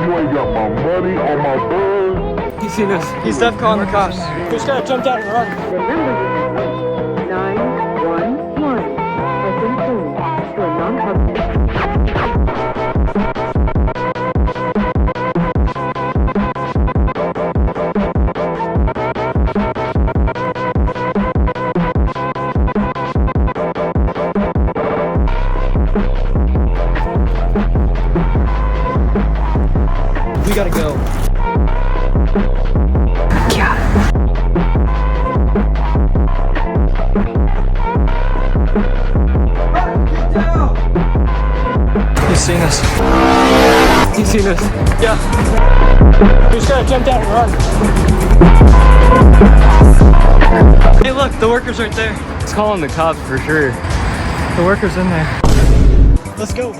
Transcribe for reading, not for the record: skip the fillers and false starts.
You ain't got my money on my bird. He's seen us. He's def calling the cops. We just gotta jump down and run. The number 911 has been changed to a non-public. We gotta go. He's seen us. He's seen us. Yeah. We just gotta jump down and run. Hey look, the worker's right there. It's calling the cops for sure. The worker's in there. Let's go.